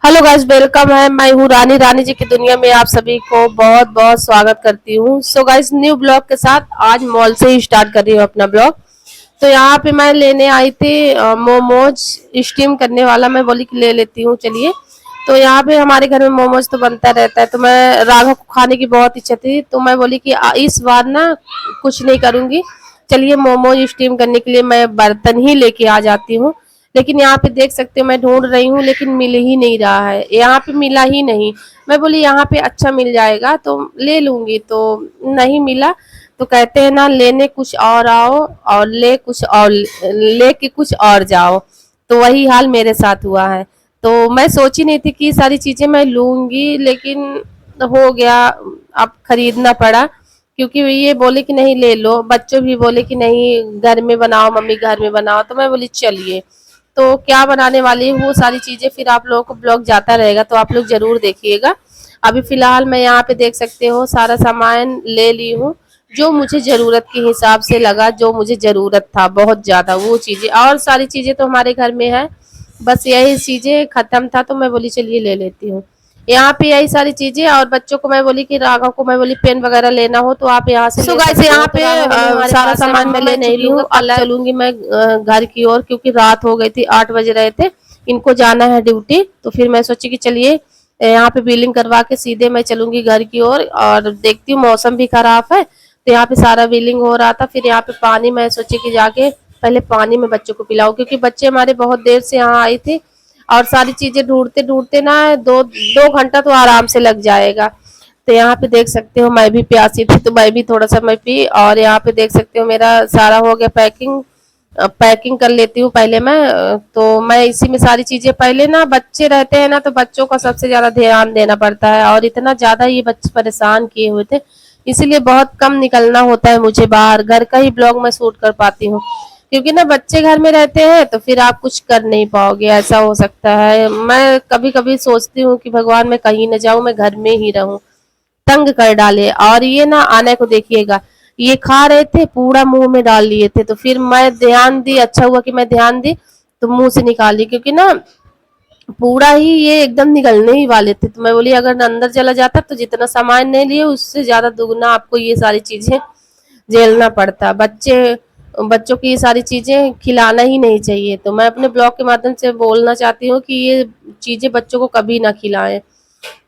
Hello guys, welcome है। मैं हूँ रानी। रानी जी की दुनिया में आप सभी को बहुत बहुत स्वागत करती हूँ। सो गाइस, न्यू ब्लॉग के साथ आज मॉल से ही स्टार्ट कर रही हूँ अपना ब्लॉग। तो यहाँ पे मैं लेने आई थी मोमोज स्टीम करने वाला। मैं बोली कि ले लेती हूँ, चलिए। तो यहाँ पे हमारे घर में मोमोज तो बनता रहता है, तो मैं राघव को खाने की बहुत इच्छा थी, तो मैं बोली कि इस बार ना कुछ नहीं करूँगी, चलिए मोमोज स्टीम करने के लिए मैं बर्तन ही लेके आ जाती हूँ। लेकिन यहाँ पे देख सकते हो मैं ढूंढ रही हूँ, लेकिन मिल ही नहीं रहा है, यहाँ पे मिला ही नहीं। मैं बोली यहाँ पे अच्छा मिल जाएगा तो ले लूंगी, तो नहीं मिला। तो कहते हैं ना, लेने कुछ और आओ और ले के कुछ और जाओ। तो वही हाल मेरे साथ हुआ है। तो मैं सोची नहीं थी कि सारी चीजें मैं लूंगी, लेकिन हो गया, अब खरीदना पड़ा। क्योंकि ये बोले कि नहीं ले लो, बच्चों भी बोले कि नहीं घर में बनाओ मम्मी, घर में बनाओ। तो मैं बोली चलिए। तो क्या बनाने वाली हूँ वो सारी चीजें फिर आप लोगों को ब्लॉग जाता रहेगा, तो आप लोग जरूर देखिएगा। अभी फिलहाल मैं यहाँ पे देख सकते हो सारा सामान ले ली हूँ, जो मुझे जरूरत के हिसाब से लगा, जो मुझे जरूरत था बहुत ज्यादा वो चीजें, और सारी चीजें तो हमारे घर में है। बस यही चीजें खत्म था, तो मैं बोली चलिए ले लेती हूँ। यहाँ पे यही सारी चीजें, और बच्चों को मैं बोली कि राघव को मैं बोली पेन वगैरह लेना हो तो आप यहाँ से ले गाइस, सकते हो। यहाँ तो पे राघव बोले हमारे सारा पास है सामान मम्मा, मैं मैं ले नहीं रही चलूँ, हूँ। अब कल चलूंगी मैं घर की ओर, क्योंकि रात हो गई थी, 8 बज रहे थे। इनको जाना है ड्यूटी, तो फिर मैं सोची कि चलिए यहाँ पे बिलिंग करवा के सीधे मैं चलूंगी घर की ओर। और देखती हूँ मौसम भी खराब है, तो यहाँ पे सारा बिलिंग हो रहा था। फिर यहाँ पे पानी, मैं सोची कि जाके पहले पानी में बच्चों को पिलाऊं, क्योंकि बच्चे हमारे बहुत देर से यहाँ आए थे। और सारी चीजें ढूंढते ढूंढते ना दो दो घंटा तो आराम से लग जाएगा। तो यहाँ पे देख सकते हो मैं भी प्यासी थी, तो मैं भी थोड़ा सा मैं पी। और यहाँ पे देख सकते हो मेरा सारा हो गया पैकिंग। पैकिंग कर लेती हूँ पहले मैं। तो मैं इसी में सारी चीजें, पहले ना बच्चे रहते हैं ना, तो बच्चों का सबसे ज्यादा ध्यान देना पड़ता है, और इतना ज्यादा ये बच्चे परेशान किए हुए थे, इसीलिए बहुत कम निकलना होता है मुझे बाहर। घर का ही ब्लॉग मैं शूट कर पाती हूँ, क्योंकि ना बच्चे घर में रहते हैं तो फिर आप कुछ कर नहीं पाओगे, ऐसा हो सकता है। मैं कभी कभी सोचती हूँ कि भगवान मैं कहीं न जाऊँ, मैं घर में ही रहूँ, तंग कर डाले। और ये ना आने को देखिएगा, ये खा रहे थे पूरा मुंह में डाल लिए थे, तो फिर मैं ध्यान दी, अच्छा हुआ कि मैं ध्यान दी, तो मुंह से निकाल ली, क्योंकि ना पूरा ही ये एकदम निकलने ही वाले थे। तो मैं बोली अगर अंदर चला जाता तो जितना सामान नहीं लिए उससे ज्यादा दुगना आपको ये सारी चीजें झेलना पड़ता। बच्चों की ये सारी चीजें खिलाना ही नहीं चाहिए। तो मैं अपने ब्लॉग के माध्यम से बोलना चाहती हूँ कि ये चीजें बच्चों को कभी ना खिलाएं।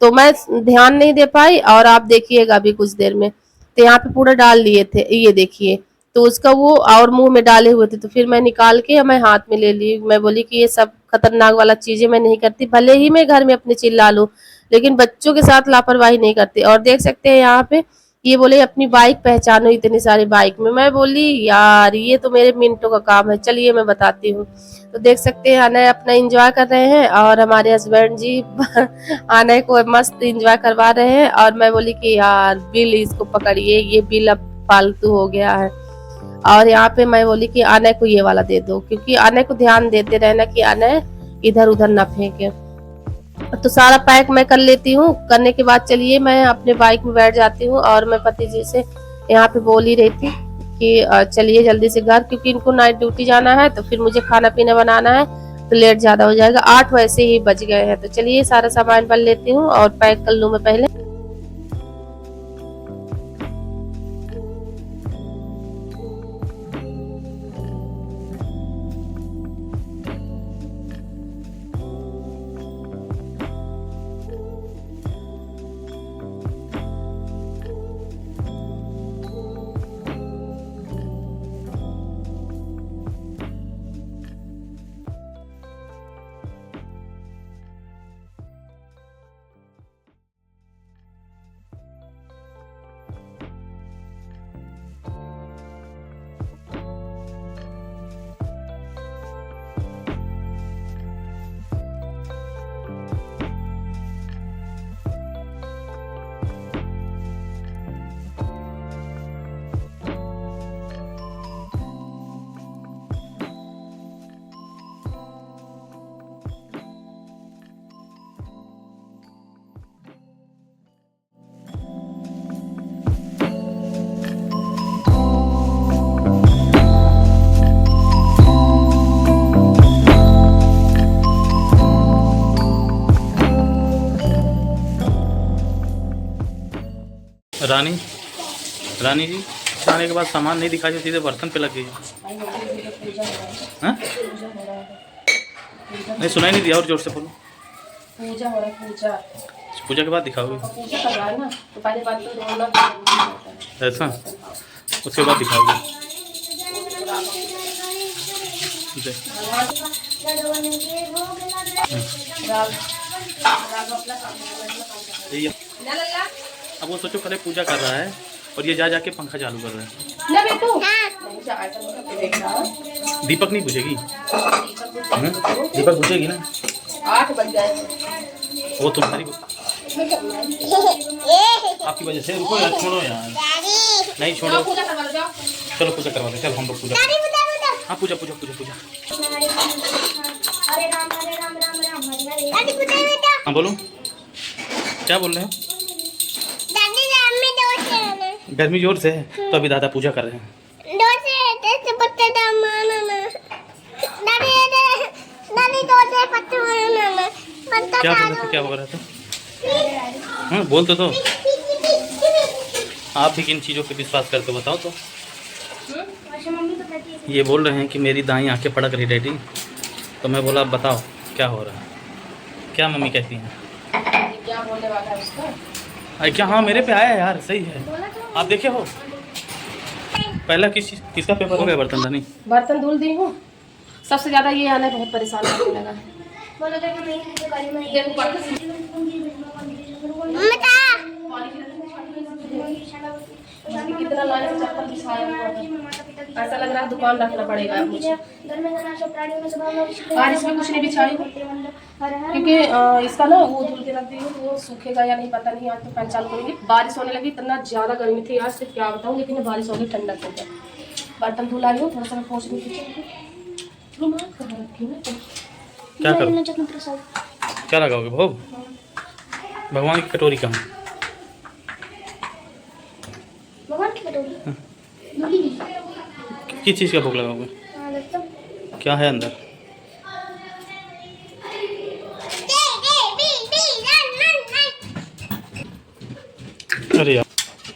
तो मैं ध्यान नहीं दे पाई, और आप देखिएगा अभी कुछ देर में, तो यहाँ पे पूरा डाल लिए थे, ये देखिए। तो उसका वो और मुंह में डाले हुए थे, तो फिर मैं निकाल के मैं हाथ में ले ली। मैं बोली कि ये सब खतरनाक वाला चीजें मैं नहीं करती, भले ही मैं घर में अपने चिल्ला लूं, लेकिन बच्चों के साथ लापरवाही नहीं करती। और देख सकते हैं यहाँ पे ये बोले अपनी बाइक पहचानो इतनी सारी बाइक में। मैं बोली यार ये तो मेरे मिनटों का काम है, चलिए मैं बताती हूँ। तो देख सकते हैं अनय अपना एंजॉय कर रहे हैं, और हमारे हस्बैंड जी अनय को मस्त एंजॉय करवा रहे हैं। और मैं बोली कि यार बिल इसको पकड़िए, ये बिल अब फालतू हो गया है। और यहाँ पे मैं बोली कि अनय को ये वाला दे दो, क्योंकि अनय को ध्यान देते रहना कि अनय इधर उधर ना फेंके। तो सारा पैक मैं कर लेती हूँ, करने के बाद चलिए मैं अपने बाइक में बैठ जाती हूँ। और मैं पति जी से यहाँ पे बोल ही रही थी कि चलिए जल्दी से घर, क्योंकि इनको नाइट ड्यूटी जाना है, तो फिर मुझे खाना पीना बनाना है, तो लेट ज्यादा हो जाएगा। 8 वैसे ही बज गए हैं, तो चलिए सारा सामान भर लेती हूँ और पैक कर लूँ मैं पहले। रानी रानी जी आने के बाद सामान नहीं दिखा, सीधे बर्तन पे लग गई। हाँ नहीं सुनाई नहीं दिया, और जोर से बोलो। पूजा हो रहा है, पूजा। पूजा के बाद दिखाओगे? पूजा कर रहा है ना, तो पहले बात तो धोना ऐसा, उसके बाद दिखाओगे। अब वो सोचो पहले पूजा कर रहा है और ये जा जाके पंखा चालू कर रहा है। दीपक नहीं बुझेगी? दीपक बुझेगी ना? 8 बज गए। वो तुम्हारी आपकी वजह से। रुको यार, छोड़ो यार, नहीं छोड़ो, चलो पूजा करवा दे। चल हम लोग पूजा। हाँ पूजा पूजा पूजा पूजा। हाँ बोलो, क्या बोल रहे हो? गर्मी जोर से है, तो अभी दादा पूजा कर रहे हैं। क्या बोल रहे थे, क्या बोल रहे थे? हाँ बोल तो आप भी किन चीज़ों पे विश्वास करते हो बताओ तो। ये बोल रहे हैं कि मेरी दाई आंखें पड़क रही डैडी, तो मैं बोला बताओ क्या हो रहा है, क्या मम्मी कहती हैं? क्या बोलने वाला है उसका? अरे क्या, हाँ मेरे पे आया है यार, सही है। आप देखे हो पहला किसका पेपर हो गया? बर्तन धनी बर्तन धुल दी हूँ। सबसे ज़्यादा ये आना बहुत परेशान करने लगा है। कितना लाने से चप्पल बिछाया हुआ है, ऐसा लग रहा है दुकान रखना पड़ेगा मुझे। बारिश में कुछ नहीं बिछाई हूँ क्योंकि इसका ना वो धुल के रख दी हूँ, वो सूखेगा या नहीं पता नहीं। आज तो फैन चालू करूँगी। बारिश होने लगी, इतना ज़्यादा गर्मी थी आज से क्या बताऊँ, लेकिन बारिश होगी ठंडक हो गया। बर्तन धुला रही हूँ, थोड़ा सा पोंछ रही हूँ। क्या करो, क्या लगाओगे भोग? भगवान की कटोरी कहाँ? भगवान की कटोरी किस चीज़ का भोग लगाओगे? क्या है अंदर? अरे यार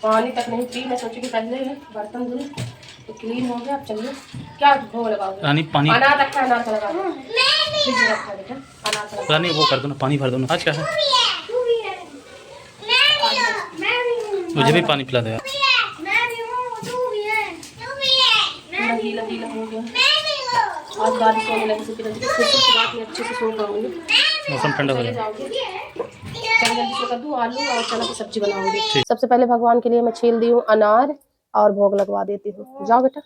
पानी तक नहीं पी। मैं सोची कि पहले बर्तन धुल तो क्लीन हो गया। अब चलिए क्या भोग लगाओगे? रानी पानी, अनार रखा है, अनार का लगा दो। फ्रिज में रखा है बेटा, अनार का लगा। रानी वो कर दो ना, पानी भर दो ना। आज क्या है? मुझे भी पानी पिला दो यार। गीला गीला हो गया। आज बारिश होने लगी से रात में अच्छे से सो पाऊंगी। मौसम ठंडा हो जाएगा। जल्दी से कर दूं, आलू और चना की सब्जी बनाऊंगी। सबसे पहले भगवान के लिए मैं छील दी हूँ अनार और भोग लगवा देती हूँ। जाओ बेटा,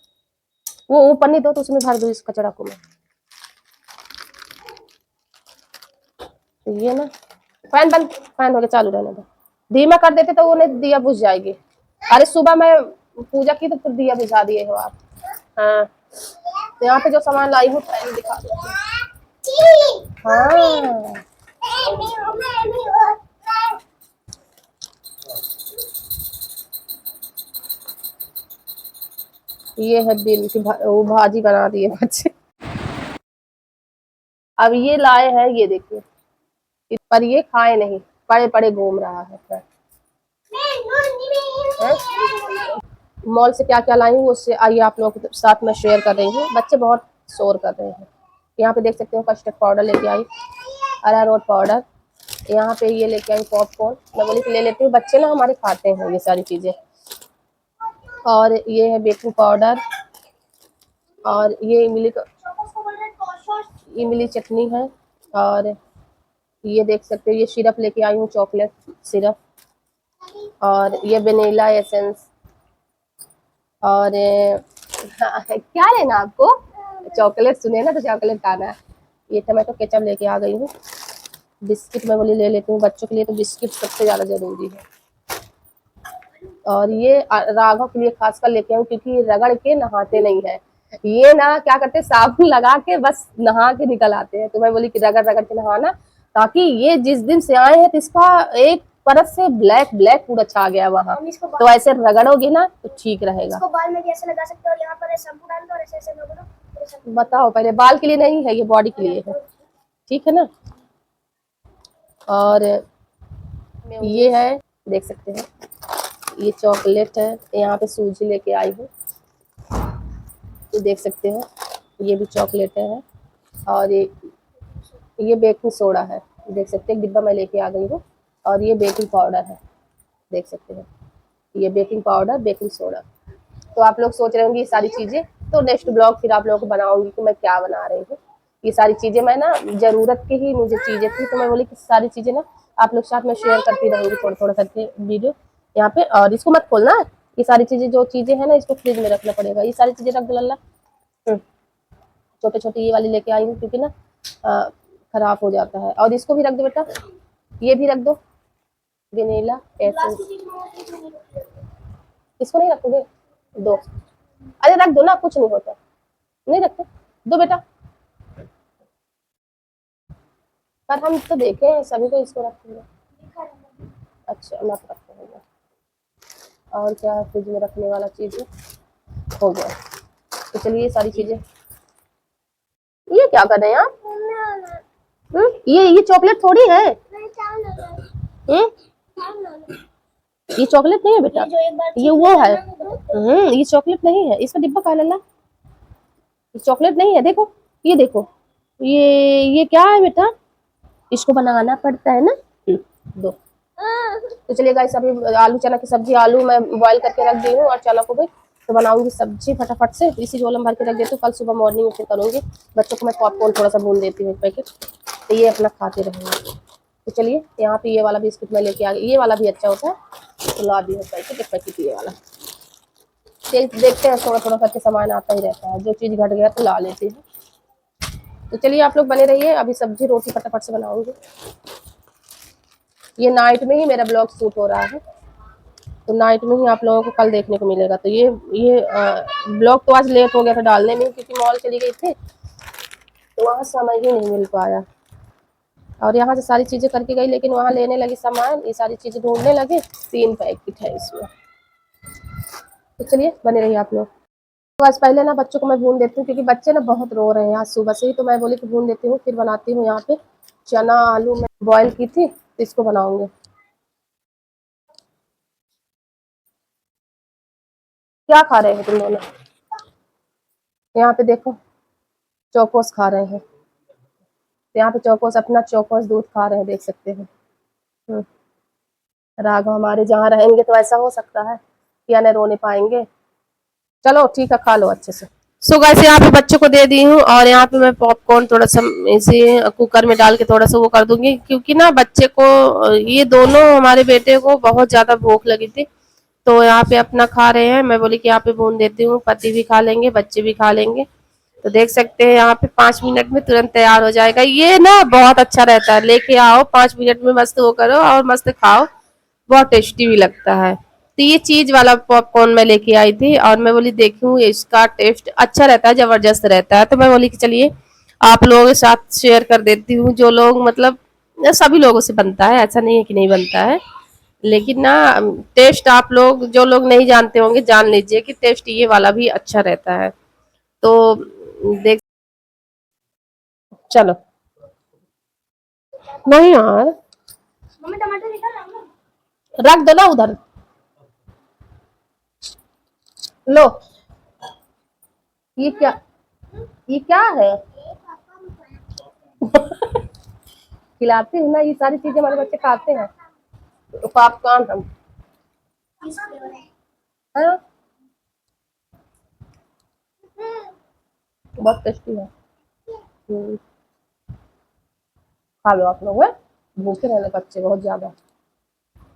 वो ऊपर नहीं दो तो उसमें भर दो इस कचड़ा को मैं। तो ये ना फैन बंद, फैन हो गया, चालू रहने दो। धीमा कर देते तो वो नहीं, दिया बुझ जाएगी। अरे सुबह मैं पूजा की तो फिर दिया बुझा दिए हो आप। हाँ तो यहाँ पे जो सामान लाई हूँ फैन दिखा दो। हाँ ये है बिल की वो भाजी बना दिए बच्चे। अब ये लाए हैं, ये देखिए, पर ये खाए नहीं, पड़े पड़े घूम रहा है। मॉल से क्या क्या लाई हूँ उससे आइए आप लोगों के साथ मैं शेयर कर रही हूँ। बच्चे बहुत शोर कर रहे हैं। यहाँ पे देख सकते हो कस्टर्ड पाउडर लेके आई, अरारोट पाउडर, यहाँ पे ये लेके आई पॉपकॉर्न। मैं बोली ले लेती हूँ, बच्चे ना हमारे खाते हैं ये सारी चीजें। और ये है बेकिंग पाउडर, और ये इमली चटनी है, और ये देख सकते हो ये सिरप लेके आई हूँ, चॉकलेट सिरप, और ये वेनिला एसेंस, और क्या लेना आपको? चॉकलेट सुने ना तो चॉकलेट खाना है। ये टमाटो केचप लेके आ गई हूँ। बिस्किट मैं बोली ले लेती हूँ, बच्चों के लिए तो बिस्किट सबसे ज़्यादा ज़रूरी है। और ये राघव के लिए खासकर लेके आऊँ क्योंकि रगड़ के नहाते नहीं है। ये ना क्या करते, साबुन लगा के बस नहा के निकल आते हैं। तो मैं बोली कि रगड़ रगड़ के नहाना, ताकि ये जिस दिन से आए हैं तो इसका एक परत से ब्लैक ब्लैक पूरा छा गया वहाँ, तो ऐसे रगड़ोगे ना तो ठीक रहेगा। इसको बाल में कैसे लगा सकते हो? यहाँ पर शैम्पू डाल दो और ऐसे ऐसे रगड़ो। बताओ, पहले बाल के लिए नहीं है, ये बॉडी के लिए है, ठीक है ना। और ये है, देख सकते हैं ये चॉकलेट है, यहाँ पे सूजी लेके आई हूँ, ये देख सकते हो। ये भी चॉकलेट है और ये बेकिंग सोडा है, देख सकते हैं डिब्बा मैं लेके आ गई हूँ। और ये बेकिंग पाउडर है, देख सकते हैं, ये बेकिंग पाउडर, बेकिंग सोडा। तो आप लोग सोच रहे होंगे ये सारी चीजें, तो नेक्स्ट ब्लॉग फिर आप लोगों को बनाऊंगी कि मैं क्या बना रही हूँ। ये सारी चीजें मैं ना जरूरत की ही मुझे चीजें थी, तो मैं बोली कि सारी चीजें ना आप लोग साथ में शेयर करती रहूंगी थोड़ा थोड़ा करके वीडियो यहाँ पे। और इसको मत खोलना, ये सारी चीजें जो चीजें है ना इसको फ्रिज में रखना पड़ेगा। ये सारी चीजें रख दो लल्ला। छोटे छोटे ये वाली लेके आई हूँ क्योंकि ना खराब हो जाता है। और इसको भी रख दो बेटा, ये भी रख दो, वेनिला एसेंस। इसको नहीं रखोगे, दो। अरे रख दो ना, कुछ नहीं होता, नहीं रखते, दो बेटा। पर हम तो देखे हैं सभी को इसको रखेंगे। अच्छा मत रखते हैं। और क्या है फ्रिज में रखने वाला चीज हो गया। तो चलिए सारी चीजें, ये क्या कर रहे हैं आप? ये चॉकलेट थोड़ी है। ये चॉकलेट नहीं है बेटा, ये वो है। ये चॉकलेट नहीं है, इसका डिब्बा कहाँ लल्ला? ये चॉकलेट नहीं है, देखो, ये देखो, ये क्या है बेटा? इसको बनाना पड़ता है ना। दो। तो चलिए गाइस, अभी आलू चना की सब्जी, आलू मैं बॉईल करके रख दी हूँ और चना को भी तो बनाऊंगी सब्जी फटाफट से। इसी झोल में भर के रख देती हूँ, कल सुबह मॉर्निंग में फिर करूंगी। बच्चों को मैं पॉपकॉर्न थोड़ा सा भून देती हूँ एक पैकेट, तो ये अपना खाते रहेंगे। तो चलिए यहाँ पे ये वाला बिस्कुट मैं लेके आ गई, ये वाला भी अच्छा होता है, तो ला दी है पैकेट, एक पैकेट ये वाला। देखते हैं, थोड़ा थोड़ा करके सामान आता ही रहता है, जो चीज़ घट गया तो ला लेते हैं। तो चलिए आप लोग बने रहिए, अभी सब्जी रोटी फटाफट से बनाऊंगी। ये नाइट में ही मेरा ब्लॉग शूट हो रहा है, तो नाइट में ही आप लोगों को कल देखने को मिलेगा। तो ये ब्लॉग तो आज लेट हो गया था डालने में, क्योंकि मॉल चली गई थी तो वहाँ समय ही नहीं मिल पाया। और यहाँ से सारी चीज़ें करके गई, लेकिन वहाँ लेने लगी सामान, ये सारी चीज़ें ढूंढने लगे। 3 पैकेट है इसमें। तो चलिए बने रहिए आप लोग। तो आज पहले ना बच्चों को मैं भून देती हूँ, क्योंकि बच्चे ना बहुत रो रहे हैं आज सुबह से ही, तो मैं बोली कि भून देती हूँ, फिर बनाती हूँ। यहाँ पे चना आलू मैं बॉईल की थी, तो इसको बनाऊंगी। क्या खा रहे हैं तुम दोनों? यहाँ पे देखो, चौकोस खा रहे हैं। तो यहाँ पे चौकोस, अपना चौकोस दूध खा रहे हैं, देख सकते हैं। राघव हमारे जहाँ रहेंगे तो ऐसा हो सकता है कि न रोने पाएंगे। चलो ठीक है, खा लो अच्छे से। सो गाइस, यहाँ पे बच्चों को दे दी हूँ, और यहाँ पे मैं पॉपकॉर्न थोड़ा सा इसे कुकर में डाल के थोड़ा सा वो कर दूंगी, क्योंकि ना बच्चे को, ये दोनों हमारे बेटे को बहुत ज्यादा भूख लगी थी, तो यहाँ पे अपना खा रहे हैं। मैं बोली कि यहाँ पे भून देती हूँ, पति भी खा लेंगे, बच्चे भी खा लेंगे। तो देख सकते हैं यहाँ पे 5 मिनट में तुरंत तैयार हो जाएगा। ये ना बहुत अच्छा रहता है, लेके आओ 5 मिनट में मस्त वो करो और मस्त खाओ, बहुत टेस्टी भी लगता है। तो ये चीज वाला पॉपकॉर्न मैं लेके आई थी, और मैं बोली देखूं इसका टेस्ट अच्छा रहता है, जबरदस्त रहता है। तो मैं बोली कि चलिए आप लोगों के साथ शेयर कर देती हूँ, जो लोग मतलब सभी लोगों से बनता है, ऐसा नहीं है कि नहीं बनता है, लेकिन ना टेस्ट आप लोग जो लोग नहीं जानते होंगे जान लीजिए कि टेस्ट ये वाला भी अच्छा रहता है। तो देख, चलो नहीं यार, मम्मी टमाटर निकाल रहा हूँ। रख दो ना उधर, लो। ये क्या, ये क्या है? खिलाते हैं ना, ये सारी चीजें हमारे बच्चे खाते हैं। तो पॉपकॉर्न हम हाँ, बहुत टेस्टी है। खा लो आप लोग, भूखे रहने बच्चे बहुत ज्यादा।